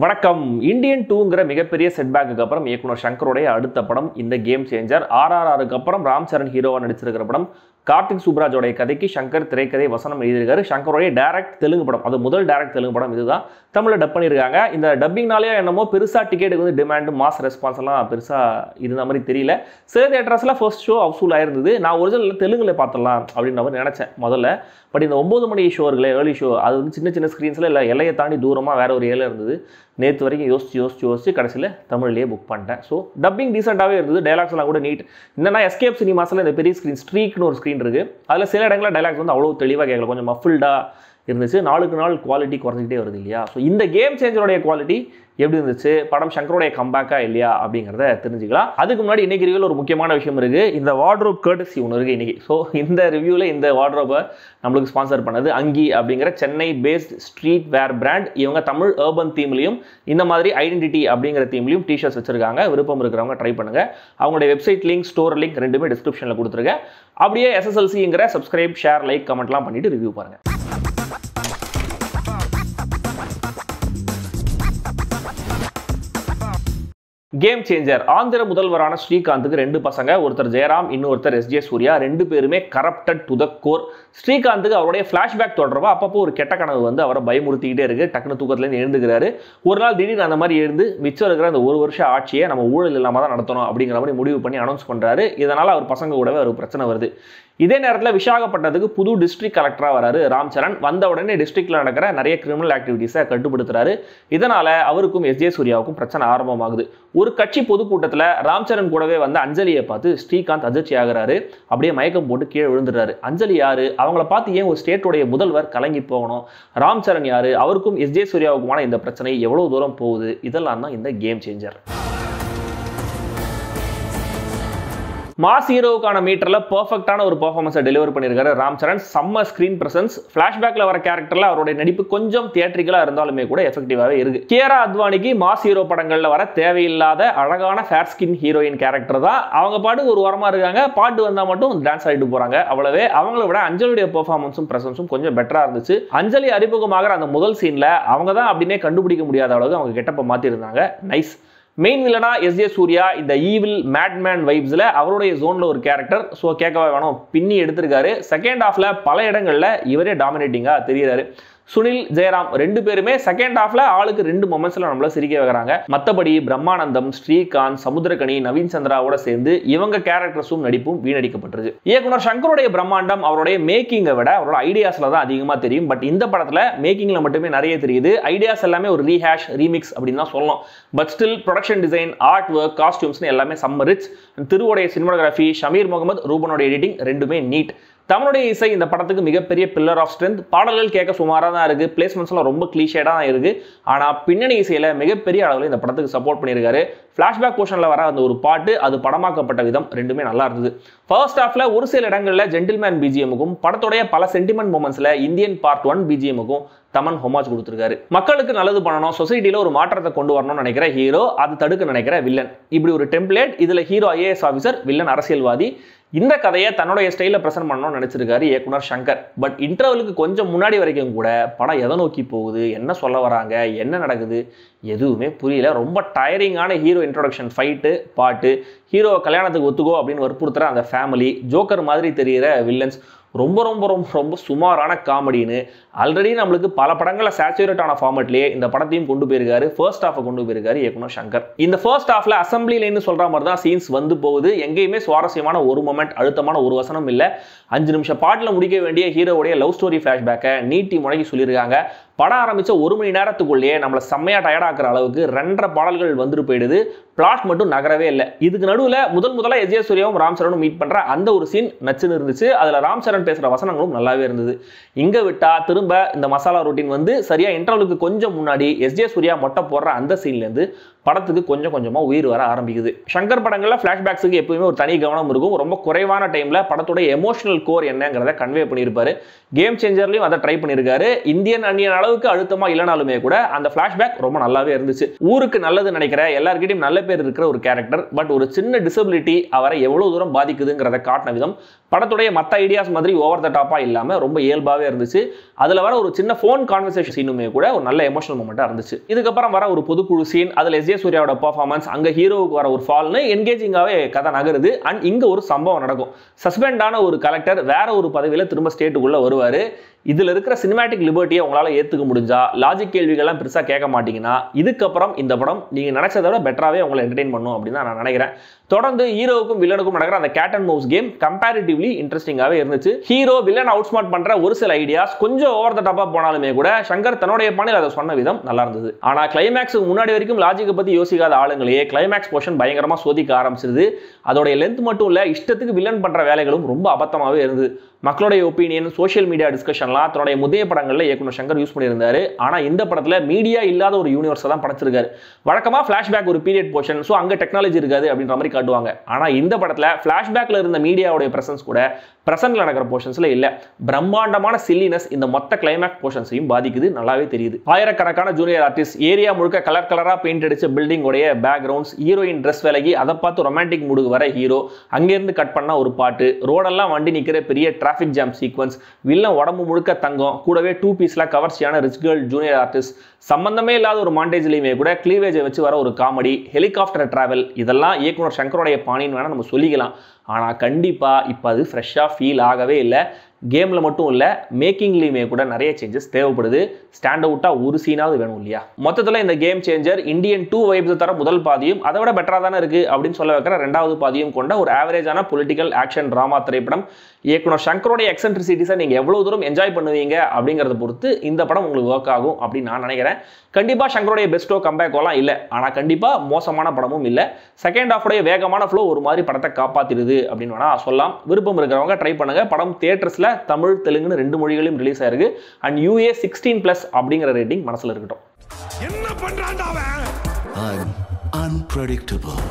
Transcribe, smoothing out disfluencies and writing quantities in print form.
வணக்கம். இந்தியன் 2ங்கிற மிகப்பெரிய செட்பேக்கு அப்புறம் இயக்குனர் சங்கருடைய அடுத்த படம் இந்த கேம் சேஞ்சர். RRRக்கு அப்புறம் ராம் சரண் ஹீரோவா நடிச்சிருக்கிற படம். கார்த்திக் சுப்ராஜோடைய கதைக்கு சங்கர் திரைக்கதை வசனம் எழுதியிருக்காரு. சங்கருடைய டைரக்ட் தெலுங்கு படம், அது முதல் டைரக்ட் தெலுங்கு படம் இதுதான். தமிழில் டப் பண்ணியிருக்காங்க. இந்த டப்பிங்னாலே என்னமோ பெருசாக டிக்கெட்டுக்கு வந்து டிமாண்ட் மாஸ் ரெஸ்பான்ஸ் எல்லாம் பெருசாக இருந்த மாதிரி தெரியல. சில தேட்டர்ஸில் ஃபர்ஸ்ட் ஷோ ஹவுஸ்ஃபுல் ஆயிருந்தது. நான் ஒரிஜினல் தெலுங்குல பார்த்துடலாம் அப்படின்ற மாதிரி நினச்சேன் முதல்ல. பட் இந்த 9 மணி ஷோ இருக்குல்ல, ஏர்லி ஷோ, அது வந்து சின்ன சின்ன ஸ்க்ரீன்ஸில் இல்லை எல்லையை தாண்டி தூரமாக வேற ஒரு ஏரியா இருந்தது. நேற்று வரைக்கும் யோசிச்சு கடைசியில் தமிழ்லேயே புக் பண்ணிட்டேன். ஸோ டப்பிங் டீசெண்டாகவே இருந்தது. டைலாக்ஸ் எல்லாம் கூட நீட். என்னன்னா எஸ்கேப் சினிமாஸில் இந்த பெரிய ஸ்க்ரீன் ஸ்ட்ரீக்னு ஒரு ஸ்க்ரீன் இருக்குது. அதில் சில இடங்களில் டைலாக்ஸ் வந்து அவ்வளோ தெளிவாக கேட்கல, கொஞ்சம் மஃபில்டாக இருந்துச்சு. நாளுக்கு நாள் குவாலிட்டி குறைஞ்சிக்கிட்டே வருது இல்லையா? ஸோ இந்த கேம் சேஞ்சருடைய குவாலிட்டி எப்படி இருந்துச்சு, படம் சங்கருடைய கம்பேக்கா இல்லையா அப்படிங்கிறத தெரிஞ்சுக்கலாம். அதுக்கு முன்னாடி இன்னைக்கு ரிவ்யூவில் ஒரு முக்கியமான விஷயம் இருக்குது. இந்த வார்ட்ரோப் கர்டசி ஒன்று இருக்குது இன்னைக்கு. ஸோ இந்த ரிவ்யூவில் இந்த வார்ட்ரோப்பை நம்மளுக்கு ஸ்பான்சர் பண்ணது அங்கி அப்படிங்கிற சென்னை பேஸ்ட் ஸ்ட்ரீட் வேர் பிராண்ட். இவங்க தமிழ் அர்பன் தீம்லையும் இந்த மாதிரி ஐடென்டிட்டி அப்படிங்கிற தீம்லையும் டிஷர்ட்ஸ் வச்சிருக்காங்க. விருப்பம் இருக்கிறவங்க ட்ரை பண்ணுங்க. அவங்களுடைய வெப்சைட் லிங்க், ஸ்டோர் லிங்க் ரெண்டுமே டிஸ்கிரிப்ஷனில் கொடுத்துருக்கேன். அப்படியே SSLCங்கிற சப்ஸ்கிரைப், ஷேர், லைக், கமெண்ட்லாம் பண்ணிட்டு ரிவ்யூ பாருங்க. Game changer. ஆந்திர முதல்வரான ஸ்ரீகாந்துக்கு 2 பசங்க, ஒருத்தர் ஜெயராம், இன்னொருத்தர் SJ சூர்யா. 2 பேருமே கரப்டட் டு த கோர். ஸ்ரீகாந்துக்கு அவருடைய ஃபிளாஷ்பேக் தொடர்பா அப்பப்போ ஒரு கெட்ட கனவு வந்து அவரை பயமுறுத்திக்கிட்டே இருக்கு. டக்குனு தூக்கத்துலேருந்து எழுந்துக்கிறாரு. ஒரு நாள் திடீர்னு அந்த மாதிரி எழுந்து மிச்சம் இருக்கிற அந்த 1 வருஷ ஆட்சியை நம்ம ஊழல் இல்லாமல் தான் நடத்தணும் அப்படிங்கிற மாதிரி முடிவு பண்ணி அனௌன்ஸ் பண்ணுறாரு. இதனால் அவர் பசங்க கூடவே ஒரு பிரச்சனை வருது. இதே நேரத்தில் விசாகப்பட்டினத்துக்கு புது டிஸ்ட்ரிக்ட் கலெக்டராக வராரு ராம் சரண். வந்த உடனே டிஸ்ட்ரிக்டில் நடக்கிற நிறைய கிரிமினல் ஆக்டிவிட்டீஸை கட்டுப்படுத்துறாரு. இதனால் அவருக்கும் SJ சூர்யாவுக்கும் பிரச்சனை ஆரம்பமாகுது. ஒரு கட்சி பொதுக்கூட்டத்தில் ராம் சரண் கூடவே வந்து அஞ்சலியை பார்த்து ஸ்ரீகாந்த் அதிர்ச்சி ஆகிறாரு. அப்படியே மயக்கம் போட்டு கீழே விழுந்துடுறாரு. அஞ்சலி யாரு, அவங்கள பார்த்து ஏன் ஒரு ஸ்டேட்டோடைய முதல்வர் கலங்கி போகணும், ராம் சரண் யாரு, அவருக்கும் SJ சூர்யாவுக்குமான இந்த பிரச்சனை எவ்வளவு தூரம் போகுது, இதெல்லாம் தான் இந்த கேம் சேஞ்சர். மாஸ் ஹீரோவுக்கான மீட்டரில் பர்ஃபெக்டான ஒரு பர்ஃபார்மன்ஸை டெலிவர் பண்ணியிருக்காரு ராம் சரண். செம்ம ஸ்க்ரீன் பிரசன்ஸ். ஃபிளாஷ்பேக்கில் வர கேரக்டரில் அவருடைய நடிப்பு கொஞ்சம் தியேட்ரிக்கலாக இருந்தாலுமே கூட எஃபெக்டிவாகவே இருக்கு. கியாரா அத்வானிக்கு மாஸ் ஹீரோ படங்களில் வர தேவையில்லாத அழகான ஃபேர் ஸ்கின் ஹீரோயின் கேரக்டர் தான். அவங்க பாட்டு ஒரு வாரமாக இருக்காங்க, பாட்டு வந்தால் மட்டும் டான்ஸ் ஆகிட்டு போகிறாங்க. அவ்வளவே. அவங்கள விட அஞ்சலியுடைய பெர்ஃபார்மன்ஸும் பிரசன்ஸும் கொஞ்சம் பெட்டராக இருந்துச்சு. அஞ்சலி அறிமுகமாகிற அந்த முதல் சீனில் அவங்க தான் அப்படின்னே கண்டுபிடிக்க முடியாத அளவுக்கு அவங்க கெட்டப்ப மாற்றிருந்தாங்க. நைஸ். மெயின் வில்லனா SJ சூர்யா இந்த ஈவில் மேட்மேன் வைப்ஸில் அவருடைய ஜோனில் ஒரு கேரக்டர். ஸோ கேட்கவே வேணும், பின்னி எடுத்திருக்காரு. செகண்ட் ஹாஃபில் பல இடங்களில் இவரே டாமினேட்டிங்காக தெரிகிறாரு. சுனில், ஜெயராம் 2 பேருமே செகண்ட் ஹாஃப்ல ஆளுக்கு 2 மொமெண்ட்ஸ்ல நம்மள சிரிக்க வைக்கிறாங்க. மற்றபடி பிரம்மானந்தம், ஸ்ரீகாந்த், சமுத்திரகனி, நவீன் சந்திராவோட சேர்ந்து இவங்க கேரக்டர்ஸும் நடிப்பும் வீணடிக்கப்பட்டிருக்கு. இயக்குனர் சங்கருடைய பிரம்மாண்டம் அவருடைய மேக்கிங்கை விட அவரோட ஐடியாஸ்ல தான் அதிகமாக தெரியும். பட் இந்த படத்துல மேக்கிங்ல மட்டுமே நிறைய தெரியுது. ஐடியாஸ் எல்லாமே ஒரு ரீஹேஷ், ரீமிக்ஸ் அப்படின்னு தான் சொல்லணும். But still production design, art work, costumes எல்லாமே செம்ம ரிச். திருவோடைய சினிமாகிராஃபி, ஷமீர் முகமது, ரூபனோட எடிட்டிங் ரெண்டுமே நீட். தமிழுடைய இசை இந்த படத்துக்கு மிகப்பெரிய பில்லர் ஆஃப் ஸ்ட்ரென்த். பாடல்கள் கேட்க சுமாராக தான் இருக்கு, பிளேஸ்மெண்ட்ஸ்லாம் ரொம்ப கிளீஷேடாக தான் இருக்கு. ஆனால் பின்னணி இசையில மிகப்பெரிய அளவில் இந்த படத்துக்கு சப்போர்ட் பண்ணியிருக்காரு. ஃபிளாஷ்பேக் போர்ஷனில் வர அந்த ஒரு பாட்டு, அது படமாக்கப்பட்ட விதம் ரெண்டுமே நல்லா இருந்தது. ஃபர்ஸ்ட் ஹாஃப்ல ஒரு சில இடங்களில் ஜென்டில்மேன் BGMக்கும் படத்துடைய பல சென்டிமெண்ட் மூமெண்ட்ஸ்ல இந்தியன் பார்ட் 1 BGMக்கும் தமன் ஹோமாஜ் கொடுத்துருக்காரு. மக்களுக்கு நல்லது பண்ணணும், சொசைட்டில ஒரு மாற்றத்தை கொண்டு வரணும்னு நினைக்கிற ஹீரோ, அது தடுக்க நினைக்கிற வில்லன், இப்படி ஒரு டெம்ப்ளேட். இதுல ஹீரோ IAS ஆஃபீஸர், வில்லன் அரசியல்வாதி. இந்த கதையை தன்னுடைய ஸ்டைலில் ப்ரெசென்ட் பண்ணணும்னு நினைச்சிருக்காரு இயக்குனர் சங்கர். பட் இன்டர்வலுக்கு கொஞ்சம் முன்னாடி வரைக்கும் கூட படம் எதை நோக்கி போகுது, என்ன சொல்ல வராங்க, என்ன நடக்குது எதுவுமே புரியல. ரொம்ப டயரிங்கான ஹீரோ இன்ட்ரோடக்ஷன், ஃபைட்டு, பாட்டு, ஹீரோ கல்யாணத்துக்கு ஒத்துக்கோ அப்படின்னு வற்புறுத்துற அந்த ஃபேமிலி, ஜோக்கர் மாதிரி தெரிகிற வில்லன்ஸ், ரொம்ப ரொம்ப ரொம்ப ரொம்ப சுமாரான காமெடின்னு ஆல்ரெடி நம்மளுக்கு பல படங்களில் சேச்சுரேட் ஆன ஃபார்மேட்லேயே இந்த படத்தையும் கொண்டு போயிருக்காரு. ஃபர்ஸ்ட் ஹாஃபை கொண்டு போயிருக்காரு இயக்குனர் சங்கர். இந்த ஃபர்ஸ்ட் ஹாஃப்ல அசம்பிளி லைன் சொல்ற மாதிரி தான் சீன்ஸ் வந்து போகுது. எங்கேயுமே சுவாரஸ்யமான ஒரு மொமெண்ட், அழுத்தமான ஒரு வசனம் இல்லை. 5 நிமிஷம் பாட்டில் முடிக்க வேண்டிய ஹீரோவுடைய லவ் ஸ்டோரி ஃபிளாஷ்பேக்கை நீட்டி முழங்கி சொல்லியிருக்காங்க. படம் ஆரம்பிச்ச 1 மணி நேரத்துக்குள்ளேயே நம்மளை செம்மையா டயர்டாக்குற அளவுக்கு 2.5 பாடல்கள் வந்துட்டு போயிடுது. பிளாட் மட்டும் நகரவே இல்லை. இதுக்கு நடுவில் முதல்ல SJ சூர்யாவும் ராம் சரணும் மீட் பண்ற அந்த ஒரு சீன் நச்சுன்னு இருந்துச்சு. அதுல ராம் சரண் பேசுற வசனங்களும் நல்லாவே இருந்தது. இங்க விட்டா திரும்ப இந்த மசாலா ரொட்டீன் வந்து சரியா இன்டர்வலுக்கு கொஞ்சம் முன்னாடி SJ சூர்யா மொட்டை போடுற அந்த சீன்ல இருந்து படத்துக்கு கொஞ்சம் கொஞ்சமா உயிர் வர ஆரம்பிக்குது. சங்கர் படங்கள்ல ஃபிளாஷ்பேக்ஸுக்கு எப்பவுமே ஒரு தனி கவனம் இருக்கும். ரொம்ப குறைவான டைம்ல படத்தோட எமோஷனல் கோர் என்னங்கிறத கன்வே பண்ணியிருப்பாரு. கேம் சேஞ்சர்லயும் அதை ட்ரை பண்ணியிருக்காரு. இந்தியன் அணியனால அளவுக்கு அழுத்தமா இல்லைனாலுமே கூட அந்த ஃபிளாஷ்பேக் ரொம்ப நல்லாவே இருந்துச்சு. ஊருக்கு நல்லது நினைக்கிற எல்லார்கிட்டையும் நல்ல பேர் இருக்கிற ஒரு கேரக்டர், பட் ஒரு சின்ன டிசபிலிட்டி அவரை எவ்வளவு தூரம் பாதிக்குதுங்கிறத காட்டின விதம் படத்துடைய மற்ற ஐடியாஸ் மாதிரி ஓவர் த டாப்பா இல்லாம ரொம்ப இயல்பாவே இருந்துச்சு. அதுல வர ஒரு சின்ன போன் கான்வர்சேஷன் சீனுமே கூட ஒரு நல்ல எமோஷனல் மொமெண்டா இருந்துச்சு. இதுக்கப்புறம் வர ஒரு பொதுக்குழு சீன், அதுல எஸ் ஜே சூர்யாவோட பெர்ஃபார்மன்ஸ், அங்க ஹீரோவுக்கு வர ஒரு ஃபால்னு என்கேஜிங்காவே கதை நகருது. அண்ட் இங்க ஒரு சம்பவம் நடக்கும். சஸ்பெண்டான ஒரு கலெக்டர் வேற ஒரு பதவியில திரும்ப ஸ்டேட்டுக்குள்ள வருவாரு. இதுல இருக்கிற சினிமேட்டிக் லிபர்ட்டியை உங்களால ஏத்துக்க முடிஞ்சா, லாஜிக் கேள்விகள்லாம் பெருசா கேட்க மாட்டீங்கன்னா, இதுக்கப்புறம் இந்த படம் நீங்க நினைச்சதை விட பெட்டராவே உங்களை என்டர்டெயின் பண்ணும் அப்படின்னு நான் நினைக்கிறேன். தொடர்ந்து ஹீரோவுக்கும் வில்லனுக்கும் நடக்கிற அந்த cat and mouse game comparatively இன்ட்ரெஸ்டிங்காவே இருந்துச்சு. ஹீரோ வில்லன் அவுட் ஸ்மார்ட் பண்ற ஒரு சில ஐடியாஸ் கொஞ்சம் ஓவர் த டாப்பா போனாலுமே கூட சங்கர் தன்னுடைய பாணியில் அதை சொன்ன விதம் நல்லா இருந்தது. ஆனா கிளைமேக்ஸுக்கு முன்னாடி வரைக்கும் லாஜிக்கை பத்தி யோசிக்காத ஆளுங்களையே கிளைமேக்ஸ் போர்ஷன் பயங்கரமா சோதிக்க ஆரம்பிச்சிருது. அதோடைய லென்த் மட்டும் இல்ல, இஷ்டத்துக்கு வில்லன் பண்ற வேலைகளும் ரொம்ப அபத்தமாவே இருந்தது. மக்களுடைய ஒப்பீனியன், சோஷியல் மீடியா டிஸ்கஷன்லாம் தன்னுடைய முந்தைய படங்கள்ல இயக்குனர் சங்கர் யூஸ் பண்ணியிருந்தாரு. ஆனா இந்த படத்துல மீடியா இல்லாத ஒரு யூனிவர்ஸ் தான் படைச்சிருக்காரு. வழக்கமா ஃபிளாஷ்பேக் ஒரு பீரியட் போர்ஷன், ஸோ அங்க டெக்னாலஜி இருக்காது அப்படின்ற மாதிரி காட்டுவாங்க. ஆனா இந்த படத்துல ஃபிளாஷ்பேக்ல இருந்த மீடியாவுடைய பிரசன்ஸ் கூட பிரசன்ட்ல நடக்கிற போர்ஷன்ஸ்ல இல்ல. பிரம்மாண்டமான சில்லினஸ் இந்த மொத்த கிளைமேக்ஸ் போர்ஷன்ஸையும் பாதிக்குது, நல்லாவே தெரியுது. ஆயிரக்கணக்கான ஜூனியர் ஆர்டிஸ்ட், ஏரியா முழுக்க கலர் கலரா பெயிண்ட் அடிச்ச பில்டிங் உடைய பேக்ரவுண்ட்ஸ், ஹீரோயின் ட்ரெஸ் விலகி அதை பார்த்து ரொமான்டிக் மூடுக்கு வர ஹீரோ, அங்கிருந்து கட் பண்ண ஒரு பாட்டு, ரோடெல்லாம் வண்டி நிக்கிற பெரிய டிராஃபிக் ஜாம் சீக்வன்ஸ், வில்லன் உடம்பு முழுக்க தங்கம், கூடவே 2 பீஸ்ல கவர்ச்சியான ரிச் கேர்ள் ஜூனியர் ஆர்டிஸ்ட், சம்பந்தமே இல்லாத ஒரு மாண்டேஜ்லயுமே கூட கிளீவேஜை வச்சு வர ஒரு காமெடி, ஹெலிகாப்டர் டிராவல், இதெல்லாம் இயக்குனர் சங்கரோடைய பாணின்னு வேணா நம்ம சொல்லிக்கலாம். ஆனா கண்டிப்பா இப்ப அது ஃப்ரெஷ்ஷா ஃபீல் ஆகவே இல்லை. கேம்ல மட்டும் இல்ல, மேக்கிங்லயுமே கூட நிறைய சேஞ்சஸ் தேவைப்படுது. ஸ்டாண்ட் அவுட்டா ஒரு சீனாவது வேணும் இல்லையா? மொத்தத்துல இந்த கேம் சேஞ்சர் இந்தியன் 2 வைப்ஸ் தர முதல் பாதியும் அதை விட பெட்டரா தானே இருக்கு அப்படின்னு சொல்ல வைக்கிற ரெண்டாவது பாதியும் கொண்ட ஒரு ஆவரேஜான பொலிட்டிக்கல் ஆக்ஷன் டிராமா திரைப்படம். இயக்குனர் சங்கரோடைய எக்ஸென்ட்ரிசிட்டிஸை நீங்க எவ்வளவு தூரம் என்ஜாய் பண்ணுவீங்க அப்படிங்கறத பொறுத்து இந்த படம் உங்களுக்கு ஒர்க் ஆகும் அப்படின்னு நான் நினைக்கிறேன். கண்டிப்பா சங்கரோடைய பெஸ்டோ கம்பேக்கோலாம் இல்ல, ஆனா கண்டிப்பா மோசமான படமும் இல்ல. செகண்ட் ஹாஃப் உடைய வேகமான ஃப்ளோ ஒரு மாதிரி படத்தை காப்பாத்திடுது அப்படின்னு வேணா சொல்லலாம். விருப்பம் இருக்கிறவங்க ட்ரை பண்ணுங்க. படம் தியேட்டர்ஸ்ல தமிழ், தெலுங்குன்னு 2 மொழிகளிலும் ரிலீஸ் ஆயிருக்கு. அண்ட் UA 16+ அப்படிங்கிற ரேட்டிங் மனசுல இருக்கட்டும். என்ன பண்றான்டா அவன்? I'm unpredictable.